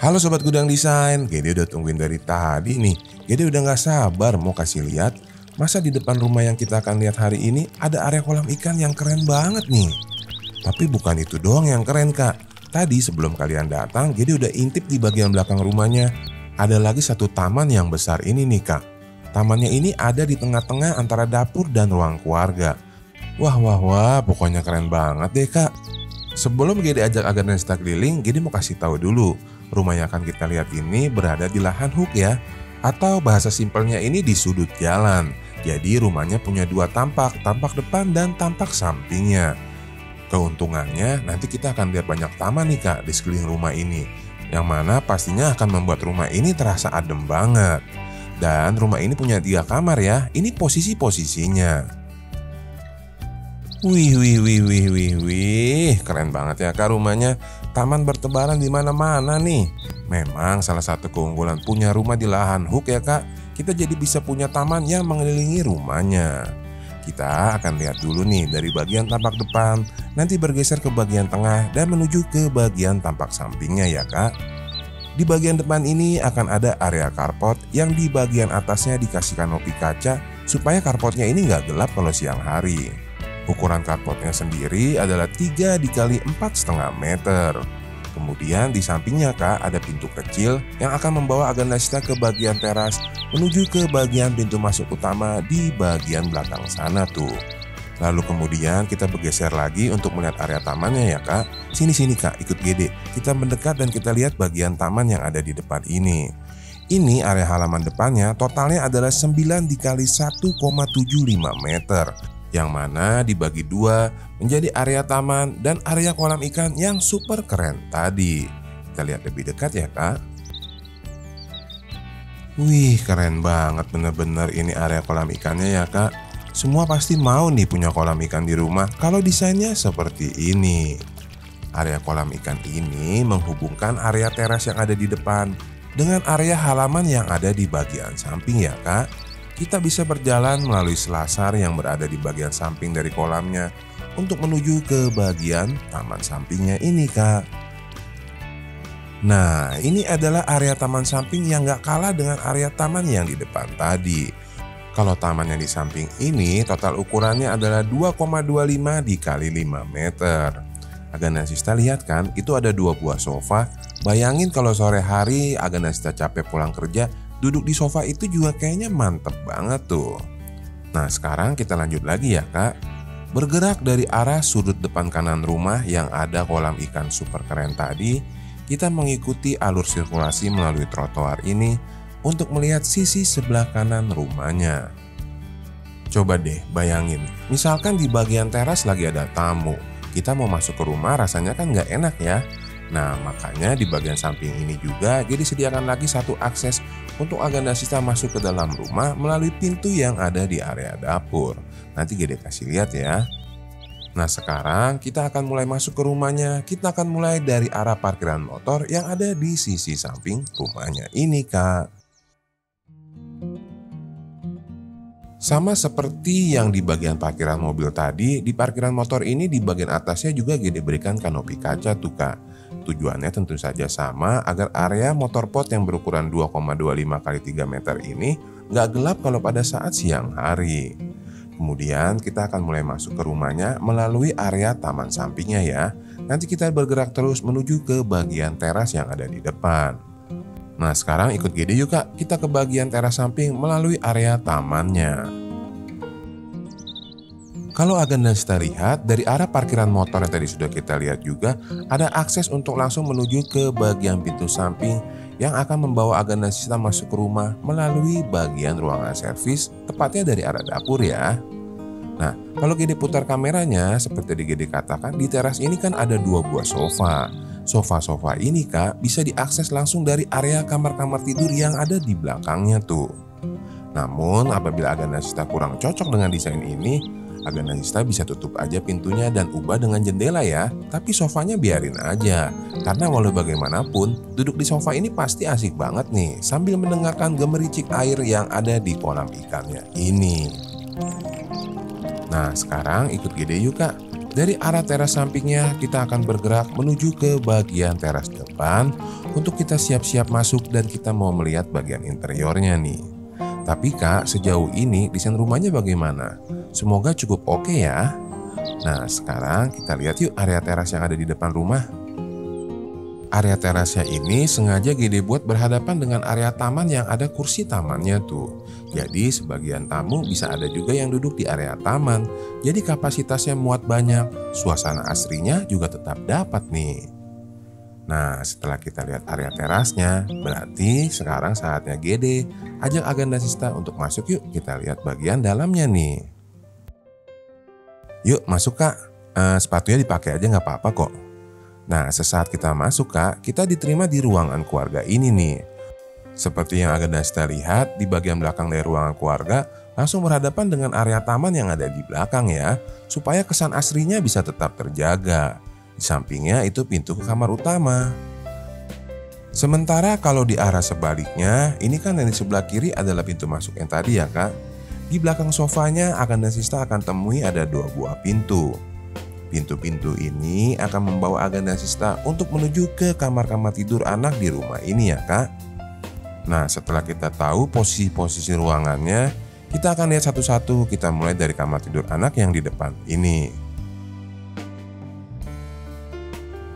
Halo Sobat Gudang Desain, Gede udah tungguin dari tadi nih. Gede udah gak sabar mau kasih lihat. Masa di depan rumah yang kita akan lihat hari ini ada area kolam ikan yang keren banget nih. Tapi bukan itu doang yang keren kak. Tadi sebelum kalian datang, Gede udah intip di bagian belakang rumahnya. Ada lagi satu taman yang besar ini nih kak. Tamannya ini ada di tengah-tengah antara dapur dan ruang keluarga. Wah, pokoknya keren banget deh kak. Sebelum Gede ajak Aganesta keliling, Gede mau kasih tahu dulu. Rumah yang akan kita lihat ini berada di lahan hook ya. Atau bahasa simpelnya ini di sudut jalan. Jadi rumahnya punya dua tampak depan dan tampak sampingnya. Keuntungannya nanti kita akan lihat banyak taman nih kak di sekeliling rumah ini. Yang mana pastinya akan membuat rumah ini terasa adem banget. Dan rumah ini punya 3 kamar ya. Ini posisi-posisinya. Wih, keren banget ya kak rumahnya. Taman bertebaran di mana-mana nih. Memang salah satu keunggulan punya rumah di lahan hook ya kak. Kita jadi bisa punya taman yang mengelilingi rumahnya. Kita akan lihat dulu nih dari bagian tampak depan, nanti bergeser ke bagian tengah dan menuju ke bagian tampak sampingnya ya kak. Di bagian depan ini akan ada area carport yang di bagian atasnya dikasih kanopi kaca supaya carportnya ini nggak gelap kalau siang hari. Ukuran carportnya sendiri adalah 3 x 4,5 meter. Kemudian di sampingnya kak ada pintu kecil yang akan membawa Aganesta ke bagian teras menuju ke bagian pintu masuk utama di bagian belakang sana tuh. Lalu kemudian kita bergeser lagi untuk melihat area tamannya ya kak. Sini kak, ikut Gede. Kita mendekat dan kita lihat bagian taman yang ada di depan ini. Ini area halaman depannya totalnya adalah 9 x 1,75 meter. Yang mana dibagi 2 menjadi area taman dan area kolam ikan yang super keren tadi. Kita lihat lebih dekat ya kak. Wih, keren banget bener-bener ini area kolam ikannya ya kak. Semua pasti mau nih punya kolam ikan di rumah kalau desainnya seperti ini. Area kolam ikan ini menghubungkan area teras yang ada di depan dengan area halaman yang ada di bagian samping ya kak. Kita bisa berjalan melalui selasar yang berada di bagian samping dari kolamnya untuk menuju ke bagian taman sampingnya ini kak. Nah, ini adalah area taman samping yang gak kalah dengan area taman yang di depan tadi. Kalau taman yang di samping ini total ukurannya adalah 2,25 x 5 meter. Aganesta lihat kan, itu ada 2 buah sofa. Bayangin kalau sore hari Aganesta capek pulang kerja, duduk di sofa itu juga kayaknya mantep banget tuh. Nah sekarang kita lanjut lagi ya kak. Bergerak dari arah sudut depan kanan rumah yang ada kolam ikan super keren tadi, kita mengikuti alur sirkulasi melalui trotoar ini untuk melihat sisi sebelah kanan rumahnya. Coba deh bayangin, misalkan di bagian teras lagi ada tamu. Kita mau masuk ke rumah rasanya kan gak enak ya. Nah makanya di bagian samping ini juga jadi sediakan lagi satu akses untuk Aganesta masuk ke dalam rumah melalui pintu yang ada di area dapur. Nanti Gede kasih lihat ya. Nah sekarang kita akan mulai masuk ke rumahnya. Kita akan mulai dari arah parkiran motor yang ada di sisi samping rumahnya ini kak. Sama seperti yang di bagian parkiran mobil tadi, di parkiran motor ini di bagian atasnya juga Gede berikan kanopi kaca tuh kak. Tujuannya tentu saja sama agar area motorpot yang berukuran 2,25 x 3 meter ini nggak gelap kalau pada saat siang hari. Kemudian kita akan mulai masuk ke rumahnya melalui area taman sampingnya ya. Nanti kita bergerak terus menuju ke bagian teras yang ada di depan. Nah sekarang ikut Gede yuk kak, kita ke bagian teras samping melalui area tamannya. Kalau Aganesta lihat dari arah parkiran motor yang tadi sudah kita lihat juga ada akses untuk langsung menuju ke bagian pintu samping yang akan membawa Aganesta masuk ke rumah melalui bagian ruangan servis, tepatnya dari arah dapur ya. Nah kalau Gede putar kameranya seperti tadi Gede katakan, di teras ini kan ada 2 buah sofa. Sofa-sofa ini kak bisa diakses langsung dari area kamar-kamar tidur yang ada di belakangnya tuh. Namun apabila Aganesta kurang cocok dengan desain ini, Aganesta bisa tutup aja pintunya dan ubah dengan jendela ya. Tapi sofanya biarin aja, karena walau bagaimanapun duduk di sofa ini pasti asik banget nih sambil mendengarkan gemericik air yang ada di kolam ikannya ini. Nah sekarang ikut Gede yuk kak. Dari arah teras sampingnya kita akan bergerak menuju ke bagian teras depan untuk kita siap-siap masuk dan kita mau melihat bagian interiornya nih. Tapi Kak, sejauh ini desain rumahnya bagaimana? Semoga cukup oke ya. Nah, sekarang kita lihat yuk area teras yang ada di depan rumah. Area terasnya ini sengaja Gede buat berhadapan dengan area taman yang ada kursi tamannya tuh. Jadi sebagian tamu bisa ada juga yang duduk di area taman. Jadi kapasitasnya muat banyak, suasana asrinya juga tetap dapat nih. Nah, setelah kita lihat area terasnya, berarti sekarang saatnya Gede ajak Agan dan Sista untuk masuk yuk. Kita lihat bagian dalamnya nih. Yuk masuk Kak, sepatunya dipakai aja nggak apa-apa kok. Nah, sesaat kita masuk Kak, kita diterima di ruangan keluarga ini nih. Seperti yang Agan dan Sista lihat, di bagian belakang dari ruangan keluarga langsung berhadapan dengan area taman yang ada di belakang ya, supaya kesan asrinya bisa tetap terjaga. Di sampingnya itu pintu ke kamar utama. Sementara kalau di arah sebaliknya, ini kan yang di sebelah kiri adalah pintu masuk yang tadi ya Kak. Di belakang sofanya Agan dan Sista akan temui ada 2 buah pintu. Pintu-pintu ini akan membawa Agan dan Sista untuk menuju ke kamar-kamar tidur anak di rumah ini ya Kak. Nah, setelah kita tahu posisi-posisi ruangannya, kita akan lihat satu-satu. Kita mulai dari kamar tidur anak yang di depan ini.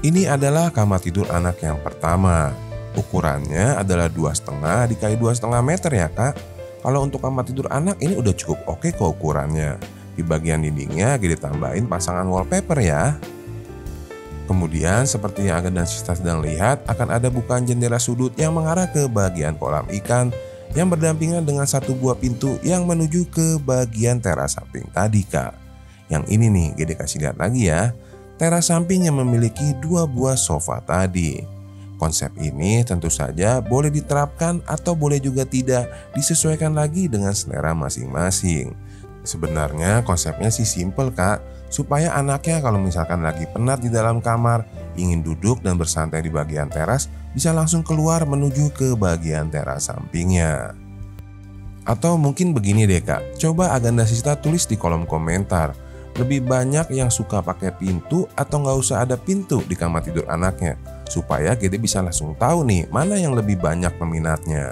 Ini adalah kamar tidur anak yang pertama. Ukurannya adalah 2,5 dikali 2,5 meter ya Kak. Kalau untuk kamar tidur anak ini udah cukup oke kok ukurannya. Di bagian dindingnya Gede tambahin pasangan wallpaper ya. Kemudian seperti yang Agan dan Sista sedang lihat, akan ada bukaan jendela sudut yang mengarah ke bagian kolam ikan yang berdampingan dengan 1 buah pintu yang menuju ke bagian teras samping tadi Kak. Yang ini nih Gede kasih lihat lagi ya. Teras samping yang memiliki 2 buah sofa tadi. Konsep ini tentu saja boleh diterapkan atau boleh juga tidak, disesuaikan lagi dengan selera masing-masing. Sebenarnya konsepnya sih simple Kak, supaya anaknya kalau misalkan lagi penat di dalam kamar, ingin duduk dan bersantai di bagian teras, bisa langsung keluar menuju ke bagian teras sampingnya. Atau mungkin begini deh Kak, coba Agan dan Sista tulis di kolom komentar, lebih banyak yang suka pakai pintu atau nggak usah ada pintu di kamar tidur anaknya, supaya Gede bisa langsung tahu nih mana yang lebih banyak peminatnya.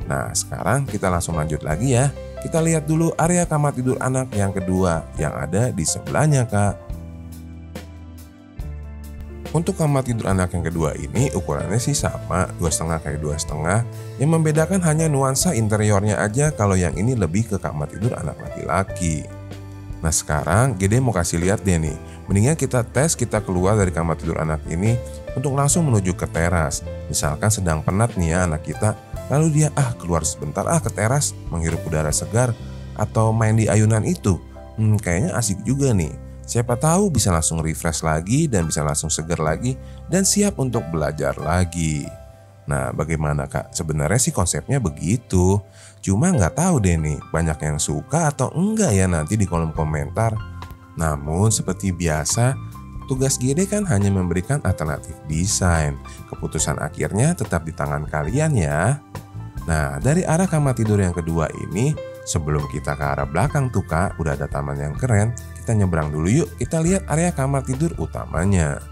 Nah, sekarang kita langsung lanjut lagi ya. Kita lihat dulu area kamar tidur anak yang kedua yang ada di sebelahnya Kak. Untuk kamar tidur anak yang kedua ini ukurannya sih sama, 2,5 kali 2,5. Yang membedakan hanya nuansa interiornya aja, kalau yang ini lebih ke kamar tidur anak laki-laki. Nah, sekarang Gede mau kasih lihat deh nih. Mendingan kita tes kita keluar dari kamar tidur anak ini untuk langsung menuju ke teras. Misalkan sedang penat nih ya anak kita, lalu dia keluar sebentar ke teras menghirup udara segar atau main di ayunan itu. Kayaknya asik juga nih. Siapa tahu bisa langsung refresh lagi dan bisa langsung segar lagi dan siap untuk belajar lagi. Nah, bagaimana Kak? Sebenarnya sih konsepnya begitu. Cuma nggak tahu deh nih, banyak yang suka atau enggak ya nanti di kolom komentar. Namun seperti biasa, tugas Gede kan hanya memberikan alternatif desain. Keputusan akhirnya tetap di tangan kalian ya. Nah, dari arah kamar tidur yang kedua ini, sebelum kita ke arah belakang tuh Kak, udah ada taman yang keren. Kita nyebrang dulu yuk, kita lihat area kamar tidur utamanya.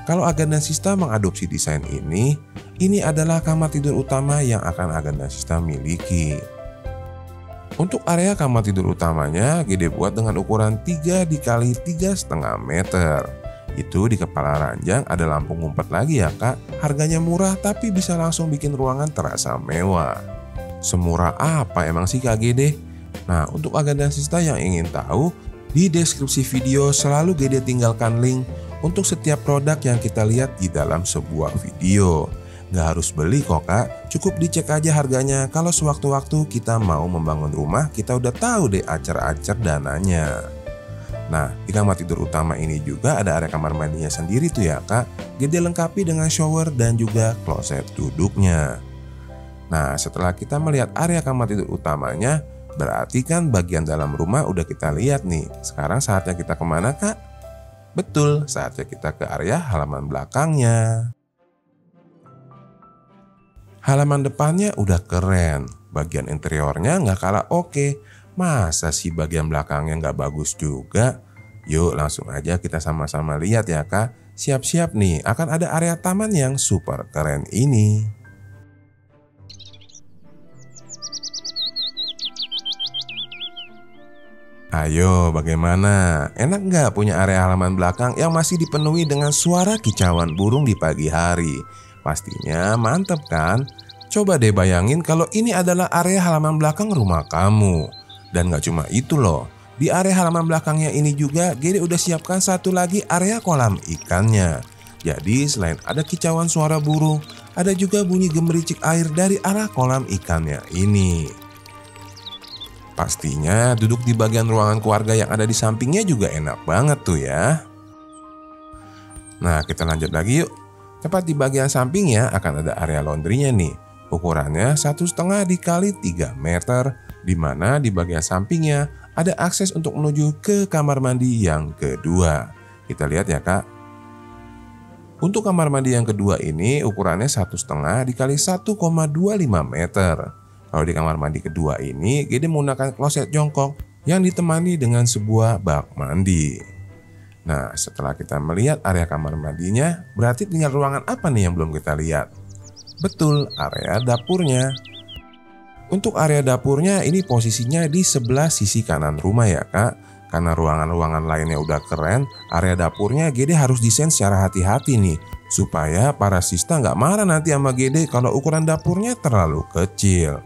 Kalau Agan dan Sista mengadopsi desain ini adalah kamar tidur utama yang akan Agan dan Sista miliki. Untuk area kamar tidur utamanya Gede buat dengan ukuran 3 dikali 3,5 meter. Itu di kepala ranjang ada lampu ngumpet lagi ya Kak. Harganya murah tapi bisa langsung bikin ruangan terasa mewah. Semurah apa emang sih Kak Gede? Nah, untuk Agan dan Sista yang ingin tahu, di deskripsi video selalu Gede tinggalkan link untuk setiap produk yang kita lihat di dalam sebuah video. Nggak harus beli kok Kak, cukup dicek aja harganya. Kalau sewaktu-waktu kita mau membangun rumah, kita udah tahu deh acer-acer dananya. Nah, di kamar tidur utama ini juga ada area kamar mandinya sendiri tuh ya Kak. Gede lengkapi dengan shower dan juga kloset duduknya. Nah, setelah kita melihat area kamar tidur utamanya, berarti kan bagian dalam rumah udah kita lihat nih. Sekarang saatnya kita kemana Kak? Betul, saatnya kita ke area halaman belakangnya. Halaman depannya udah keren, bagian interiornya nggak kalah oke. Masa sih bagian belakangnya nggak bagus juga? Yuk langsung aja kita sama-sama lihat ya kak. Siap-siap nih, akan ada area taman yang super keren ini. Ayo, bagaimana? Enak nggak punya area halaman belakang yang masih dipenuhi dengan suara kicauan burung di pagi hari? Pastinya mantep kan? Coba deh bayangin kalau ini adalah area halaman belakang rumah kamu. Dan nggak cuma itu loh, di area halaman belakangnya ini juga Gede udah siapkan satu lagi area kolam ikannya. Jadi selain ada kicauan suara burung, ada juga bunyi gemericik air dari arah kolam ikannya ini. Pastinya duduk di bagian ruangan keluarga yang ada di sampingnya juga enak banget tuh ya. Nah kita lanjut lagi yuk. Tepat di bagian sampingnya akan ada area laundrynya nih. Ukurannya 1,5 dikali 3 meter. Dimana di bagian sampingnya ada akses untuk menuju ke kamar mandi yang kedua. Kita lihat ya kak. Untuk kamar mandi yang kedua ini ukurannya 1,5 dikali 1,25 meter. Kalau di kamar mandi kedua ini, Gede menggunakan kloset jongkok yang ditemani dengan sebuah bak mandi. Nah, setelah kita melihat area kamar mandinya, berarti tinggal ruangan apa nih yang belum kita lihat? Betul, area dapurnya. Untuk area dapurnya ini posisinya di sebelah sisi kanan rumah ya kak. Karena ruangan-ruangan lainnya udah keren, area dapurnya Gede harus desain secara hati-hati nih. Supaya para sista nggak marah nanti sama Gede kalau ukuran dapurnya terlalu kecil.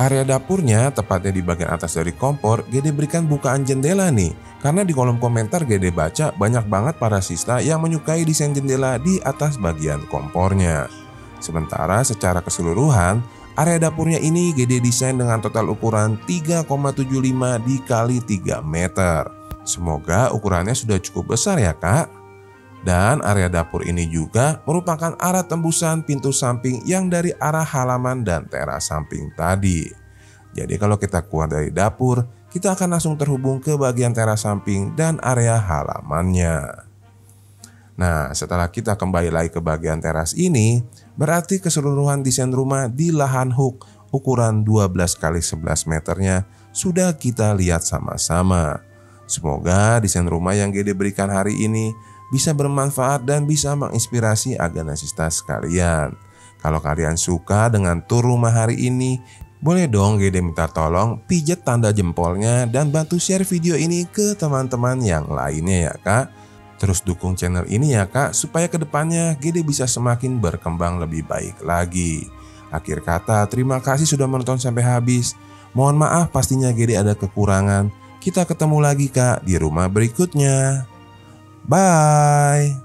Area dapurnya tepatnya di bagian atas dari kompor, Gede berikan bukaan jendela nih. Karena di kolom komentar Gede baca banyak banget para sista yang menyukai desain jendela di atas bagian kompornya. Sementara secara keseluruhan, area dapurnya ini Gede desain dengan total ukuran 3,75 dikali 3 meter. Semoga ukurannya sudah cukup besar ya kak. Dan area dapur ini juga merupakan arah tembusan pintu samping yang dari arah halaman dan teras samping tadi. Jadi kalau kita keluar dari dapur, kita akan langsung terhubung ke bagian teras samping dan area halamannya. Nah, setelah kita kembali lagi ke bagian teras ini, berarti keseluruhan desain rumah di lahan hook ukuran 12 kali 11 meternya sudah kita lihat sama-sama. Semoga desain rumah yang Gede berikan hari ini bisa bermanfaat dan bisa menginspirasi Aganesista sekalian. Kalau kalian suka dengan tur rumah hari ini, boleh dong Gede minta tolong pijet tanda jempolnya dan bantu share video ini ke teman-teman yang lainnya ya kak. Terus dukung channel ini ya kak, supaya kedepannya Gede bisa semakin berkembang lebih baik lagi. Akhir kata, terima kasih sudah menonton sampai habis. Mohon maaf pastinya Gede ada kekurangan. Kita ketemu lagi kak di rumah berikutnya. Bye.